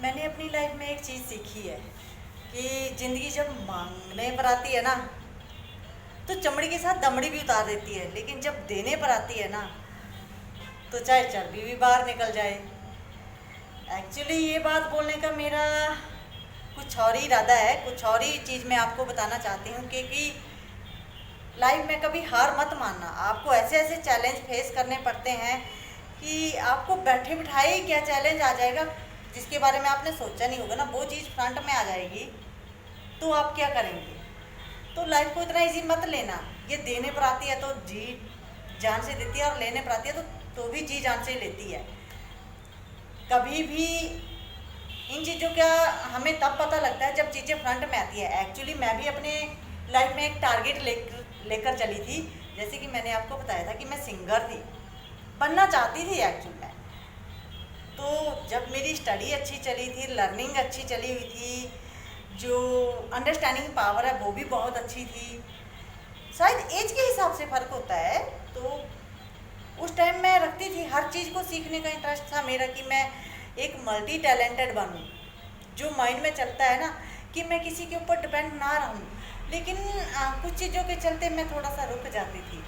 मैंने अपनी लाइफ में एक चीज़ सीखी है कि ज़िंदगी जब मांगने पर आती है ना तो चमड़ी के साथ दमड़ी भी उतार देती है, लेकिन जब देने पर आती है ना तो चाहे चर्बी भी बाहर निकल जाए। एक्चुअली ये बात बोलने का मेरा कुछ और ही इरादा है, कुछ और ही चीज़ मैं आपको बताना चाहती हूँ कि लाइफ में कभी हार मत मानना। आपको ऐसे ऐसे चैलेंज फेस करने पड़ते हैं कि आपको बैठे बिठाए ही क्या चैलेंज आ जाएगा जिसके बारे में आपने सोचा नहीं होगा ना, वो चीज़ फ्रंट में आ जाएगी तो आप क्या करेंगे। तो लाइफ को इतना इजी मत लेना। ये देने पर आती है तो जी जान से देती है, और लेने पर आती है तो भी जी जान से लेती है। कभी भी इन चीज़ों का हमें तब पता लगता है जब चीज़ें फ्रंट में आती है। एक्चुअली मैं भी अपने लाइफ में एक टारगेट लेकर चली थी। जैसे कि मैंने आपको बताया था कि मैं सिंगर थी, बनना चाहती थी एक्चुअली मैं। तो जब मेरी स्टडी अच्छी चली थी, लर्निंग अच्छी चली हुई थी, जो अंडरस्टैंडिंग पावर है वो भी बहुत अच्छी थी। शायद एज के हिसाब से फ़र्क होता है। तो उस टाइम मैं रखती थी, हर चीज़ को सीखने का इंटरेस्ट था मेरा कि मैं एक मल्टी टैलेंटेड बनूं। जो माइंड में चलता है ना कि मैं किसी के ऊपर डिपेंड ना रहूं। लेकिन कुछ चीज़ों के चलते मैं थोड़ा सा रुक जाती थी,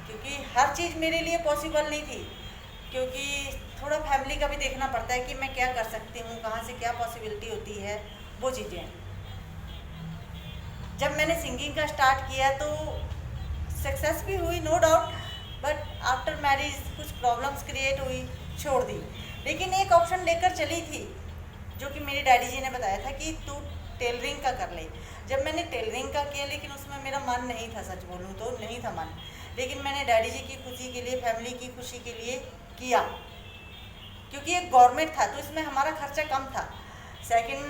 क्योंकि हर चीज़ मेरे लिए पॉसिबल नहीं थी। क्योंकि थोड़ा फैमिली का भी देखना पड़ता है कि मैं क्या कर सकती हूँ, कहाँ से क्या पॉसिबिलिटी होती है, वो चीज़ें। जब मैंने सिंगिंग का स्टार्ट किया तो सक्सेस भी हुई, no doubt, but after marriage कुछ प्रॉब्लम्स क्रिएट हुई, छोड़ दी। लेकिन एक ऑप्शन लेकर चली थी जो कि मेरे डैडी जी ने बताया था कि तू टेलरिंग का कर ले। जब मैंने टेलरिंग का किया, लेकिन उसमें मेरा मन नहीं था, सच बोलूँ तो नहीं था मन। लेकिन मैंने डैडी जी की खुशी के लिए, फैमिली की खुशी के लिए किया, क्योंकि एक गवर्नमेंट था तो इसमें हमारा खर्चा कम था। सेकंड,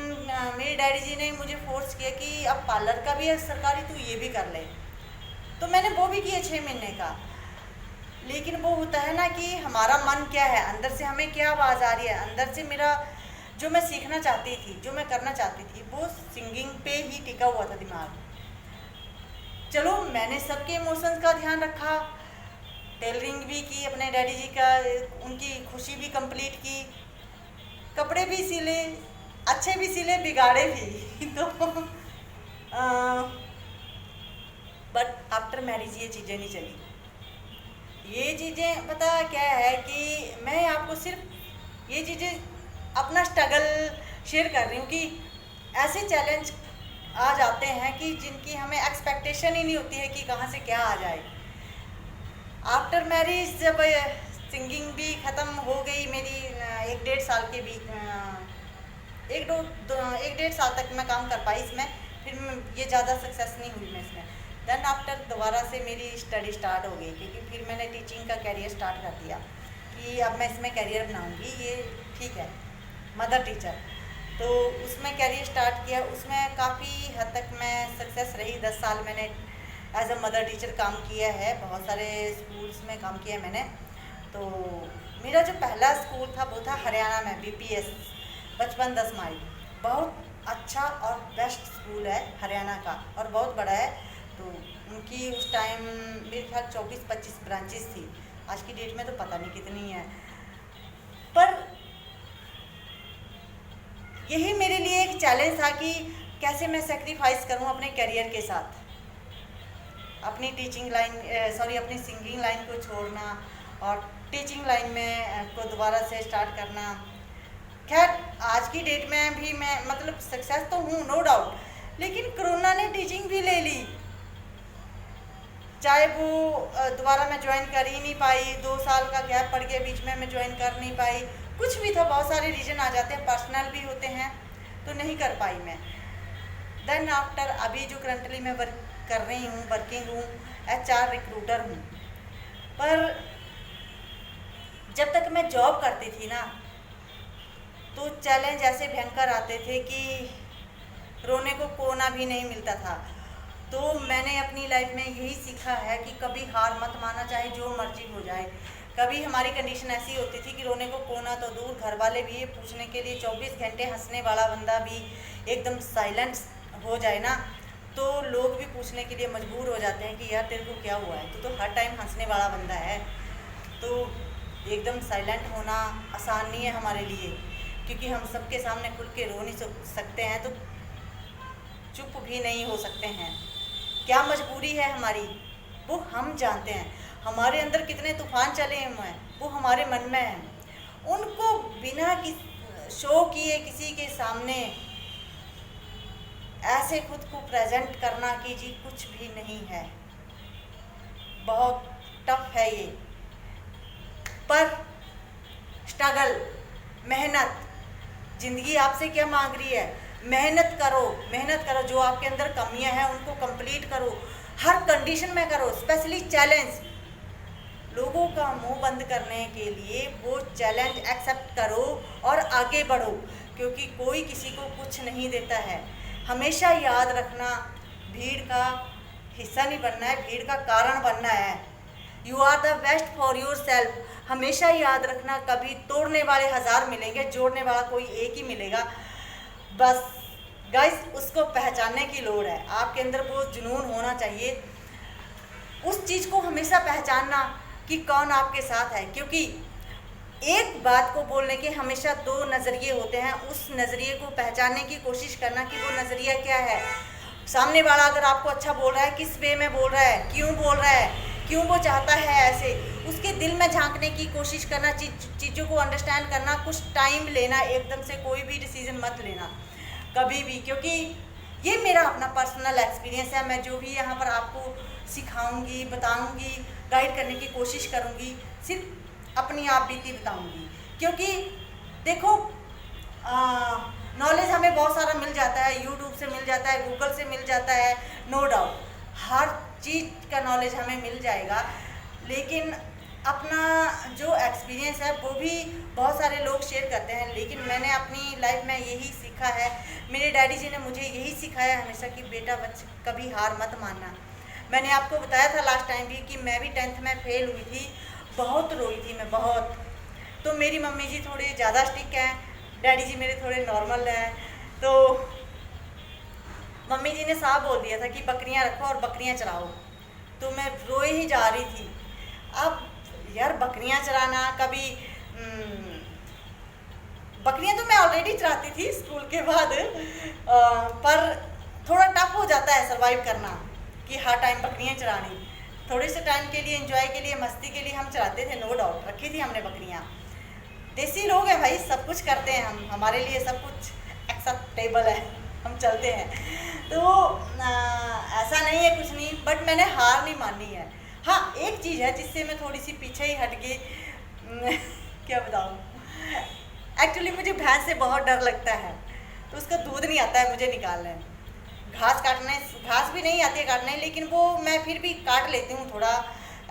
मेरे डैडी जी ने मुझे फोर्स किया कि अब पार्लर का भी है सरकारी, तू ये भी कर ले। तो मैंने वो भी किया 6 महीने का। लेकिन वो होता है ना कि हमारा मन क्या है, अंदर से हमें क्या आवाज़ आ रही है, अंदर से मेरा जो मैं सीखना चाहती थी, जो मैं करना चाहती थी, वो सिंगिंग पे ही टिका हुआ था दिमाग। चलो, मैंने सबके इमोशंस का ध्यान रखा, टेलरिंग भी की, अपने डैडी जी का उनकी खुशी भी कंप्लीट की, कपड़े भी सिले, अच्छे भी सिले, बिगाड़े भी तो बट आफ्टर मैरिज ये चीज़ें नहीं चली। ये चीज़ें पता क्या है कि मैं आपको सिर्फ ये चीज़ें अपना स्ट्रगल शेयर कर रही हूँ कि ऐसे चैलेंज आ जाते हैं कि जिनकी हमें एक्सपेक्टेशन ही नहीं होती है कि कहाँ से क्या आ जाए। आफ्टर मैरिज जब सिंगिंग भी ख़त्म हो गई मेरी, 1-1.5 साल के बीच, 1-1.5 साल तक मैं काम कर पाई इसमें। फिर ये ज़्यादा सक्सेस नहीं हुई मैं इसमें। देन आफ्टर दोबारा से मेरी स्टडी स्टार्ट हो गई, क्योंकि फिर मैंने टीचिंग का कैरियर स्टार्ट कर दिया कि अब मैं इसमें कैरियर बनाऊंगी, ये ठीक है, मदर टीचर। तो उसमें कैरियर स्टार्ट किया, उसमें काफ़ी हद तक मैं सक्सेस रही। 10 साल मैंने एज अ मदर टीचर काम किया है, बहुत सारे स्कूल्स में काम किया है मैंने। तो मेरा जो पहला स्कूल था वो था हरियाणा में, BPS 55-10 माइल। बहुत अच्छा और बेस्ट स्कूल है हरियाणा का, और बहुत बड़ा है। तो उनकी उस टाइम मेरे ख्याल 24-25 ब्रांचेस थी। आज की डेट में तो पता नहीं कितनी है, पर यही मेरे लिए एक चैलेंज था कि कैसे मैं सेक्रीफाइस करूं अपने करियर के साथ, अपनी टीचिंग लाइन, अपनी सिंगिंग लाइन को छोड़ना और टीचिंग लाइन में को दोबारा से स्टार्ट करना। खैर, आज की डेट में भी मैं मतलब सक्सेस तो हूँ, नो डाउट, लेकिन कोरोना ने टीचिंग भी ले ली। चाहे वो दोबारा मैं ज्वाइन कर ही नहीं पाई, 2 साल का गैप पड़ गया बीच में, मैं ज्वाइन कर नहीं पाई, कुछ भी था, बहुत सारे रीज़न आ जाते हैं, पर्सनल भी होते हैं, तो नहीं कर पाई मैं। देन आफ्टर अभी जो करंटली मैं वर्क कर रही हूँ, वर्किंग हूँ, HR रिक्रूटर हूँ। पर जब तक मैं जॉब करती थी ना तो चैलेंज ऐसे भयंकर आते थे कि रोने को कोना भी नहीं मिलता था। तो मैंने अपनी लाइफ में यही सीखा है कि कभी हार मत माना, चाहे जो मर्जी हो जाए। कभी हमारी कंडीशन ऐसी होती थी कि रोने को कोना तो दूर, घर वाले भी ये पूछने के लिए 24 घंटे हंसने वाला बंदा भी एकदम साइलेंट हो जाए ना, तो लोग भी पूछने के लिए मजबूर हो जाते हैं कि यार तेरे को क्या हुआ है, तू तो हर टाइम हंसने वाला बंदा है। तो एकदम साइलेंट होना आसान नहीं है हमारे लिए। क्योंकि हम सबके सामने खुल के रो नहीं सकते हैं तो चुप भी नहीं हो सकते हैं। क्या मजबूरी है हमारी वो हम जानते हैं। हमारे अंदर कितने तूफान चले हुए हैं वो हमारे मन में हैं। उनको बिना शो किए किसी के सामने ऐसे खुद को प्रेजेंट करना कि जी कुछ भी नहीं है, बहुत टफ है ये। पर स्ट्रगल, मेहनत, ज़िंदगी आपसे क्या मांग रही है? मेहनत करो, मेहनत करो। जो आपके अंदर कमियां हैं उनको कंप्लीट करो, हर कंडीशन में करो। स्पेशली चैलेंज, लोगों का मुंह बंद करने के लिए वो चैलेंज एक्सेप्ट करो और आगे बढ़ो, क्योंकि कोई किसी को कुछ नहीं देता है। हमेशा याद रखना, भीड़ का हिस्सा नहीं बनना है, भीड़ का कारण बनना है। You are the best for yourself. हमेशा याद रखना, कभी तोड़ने वाले 1000 मिलेंगे, जोड़ने वाला कोई एक ही मिलेगा। बस गाइस, उसको पहचानने की लोड़ है। आपके अंदर वो जुनून होना चाहिए, उस चीज़ को हमेशा पहचानना कि कौन आपके साथ है। क्योंकि एक बात को बोलने के हमेशा 2 नज़रिए होते हैं। उस नज़रिए को पहचानने की कोशिश करना कि वो नज़रिया क्या है। सामने वाला अगर आपको अच्छा बोल रहा है, किस वे में बोल रहा है, क्यों बोल रहा है, क्यों वो चाहता है ऐसे, उसके दिल में झांकने की कोशिश करना, चीज़ों को अंडरस्टैंड करना, कुछ टाइम लेना। एकदम से कोई भी डिसीजन मत लेना कभी भी, क्योंकि ये मेरा अपना पर्सनल एक्सपीरियंस है। मैं जो भी यहाँ पर आपको सिखाऊंगी, बताऊंगी, गाइड करने की कोशिश करूंगी, सिर्फ अपनी आप बीती बताऊंगी। क्योंकि देखो, नॉलेज हमें बहुत सारा मिल जाता है, यूट्यूब से मिल जाता है, गूगल से मिल जाता है, नो डाउट हर चीज़ का नॉलेज हमें मिल जाएगा। लेकिन अपना जो एक्सपीरियंस है वो भी बहुत सारे लोग शेयर करते हैं, लेकिन मैंने अपनी लाइफ में यही सीखा है। मेरे डैडी जी ने मुझे यही सिखाया हमेशा कि बेटा कभी हार मत मानना। मैंने आपको बताया था लास्ट टाइम भी कि मैं भी 10th में फेल हुई थी, बहुत रोई थी मैं, बहुत। तो मेरी मम्मी जी थोड़े ज़्यादा स्ट्रिक्ट हैं, डैडी जी मेरे थोड़े नॉर्मल हैं। तो मम्मी जी ने साफ बोल दिया था कि बकरियां रखो और बकरियां चराओ। तो मैं रोए ही जा रही थी। अब यार बकरियां चराना, कभी बकरियां तो मैं ऑलरेडी चराती थी स्कूल के बाद, पर थोड़ा टफ हो जाता है सरवाइव करना कि हर टाइम बकरियां चरानी। थोड़े से टाइम के लिए, एंजॉय के लिए, मस्ती के लिए हम चराते थे, नो डाउट रखी थी हमने बकरियां। देसी लोग हैं भाई, सब कुछ करते हैं हम, हमारे लिए सब कुछ एक्सेप्टेबल है, हम चलते हैं। तो ऐसा नहीं है कुछ नहीं, बट मैंने हार नहीं मानी है। हाँ, एक चीज़ है जिससे मैं थोड़ी सी पीछे ही हट गई क्या बताऊँ, एक्चुअली मुझे भैंस से बहुत डर लगता है, तो उसका दूध नहीं आता है मुझे निकालने। घास काटने, घास भी नहीं आती है काटने, लेकिन वो मैं फिर भी काट लेती हूँ थोड़ा,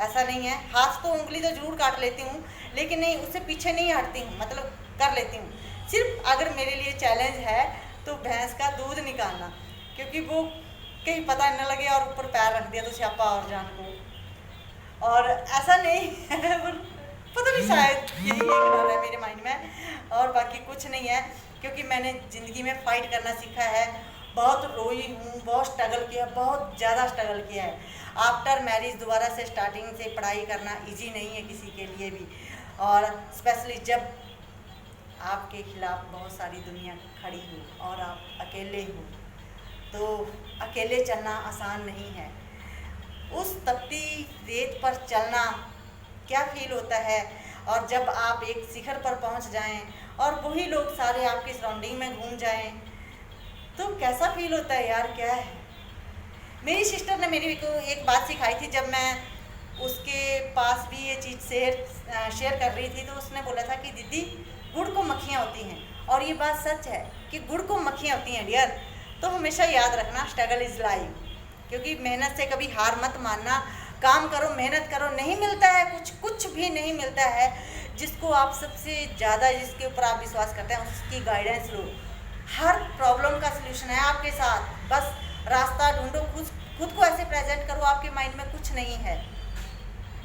ऐसा नहीं है। हाथ तो, उंगली तो जरूर काट लेती हूँ, लेकिन नहीं, उससे पीछे नहीं हटती हूँ, मतलब कर लेती हूँ। सिर्फ अगर मेरे लिए चैलेंज है तो भैंस का दूध निकालना, क्योंकि वो कहीं पता न लगे और ऊपर पैर रख दिया तो स्यापा और जान को। और ऐसा नहीं है, पता नहीं, शायद यही एक डर है मेरे माइंड में, और बाकी कुछ नहीं है। क्योंकि मैंने ज़िंदगी में फ़ाइट करना सीखा है, बहुत रोई हूँ, बहुत स्ट्रगल किया, बहुत ज़्यादा स्ट्रगल किया है। आफ्टर मैरिज दोबारा से स्टार्टिंग से पढ़ाई करना इजी नहीं है किसी के लिए भी, और स्पेशली जब आपके खिलाफ बहुत सारी दुनिया खड़ी हो और आप अकेले हो, तो अकेले चलना आसान नहीं है। उस तपती रेत पर चलना क्या फील होता है, और जब आप एक शिखर पर पहुंच जाएं और वही लोग सारे आपके सराउंडिंग में घूम जाएं, तो कैसा फील होता है यार, क्या है। मेरी सिस्टर ने मेरी को एक बात सिखाई थी, जब मैं उसके पास भी ये चीज़ शेयर कर रही थी, तो उसने बोला था कि दीदी, गुड़ को मक्खियाँ होती हैं, और ये बात सच है कि गुड़ को मक्खियाँ होती हैं डियर। तो हमेशा याद रखना, स्ट्रगल इज़ लाइफ, क्योंकि मेहनत से कभी हार मत मानना। काम करो, मेहनत करो, नहीं मिलता है कुछ भी नहीं मिलता है। जिसको आप सबसे ज़्यादा, जिसके ऊपर आप विश्वास करते हैं, उसकी गाइडेंस लो। हर प्रॉब्लम का सलूशन है आपके साथ, बस रास्ता ढूंढो, खुद को ऐसे प्रेजेंट करो, आपके माइंड में कुछ नहीं है।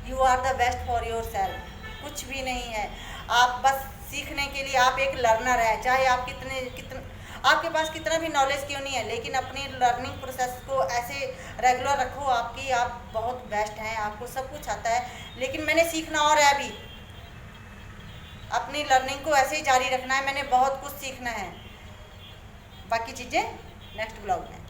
You are the best for yourself, कुछ भी नहीं है। आप बस सीखने के लिए, आप एक लर्नर है, चाहे आप कितने आपके पास कितना भी नॉलेज क्यों नहीं है, लेकिन अपनी लर्निंग प्रोसेस को ऐसे रेगुलर रखो आपकी, आप बहुत बेस्ट हैं, आपको सब कुछ आता है, लेकिन मैंने सीखना और है अभी। अपनी लर्निंग को ऐसे ही जारी रखना है। मैंने बहुत कुछ सीखना है। बाकी चीज़ें नेक्स्ट ब्लॉग में।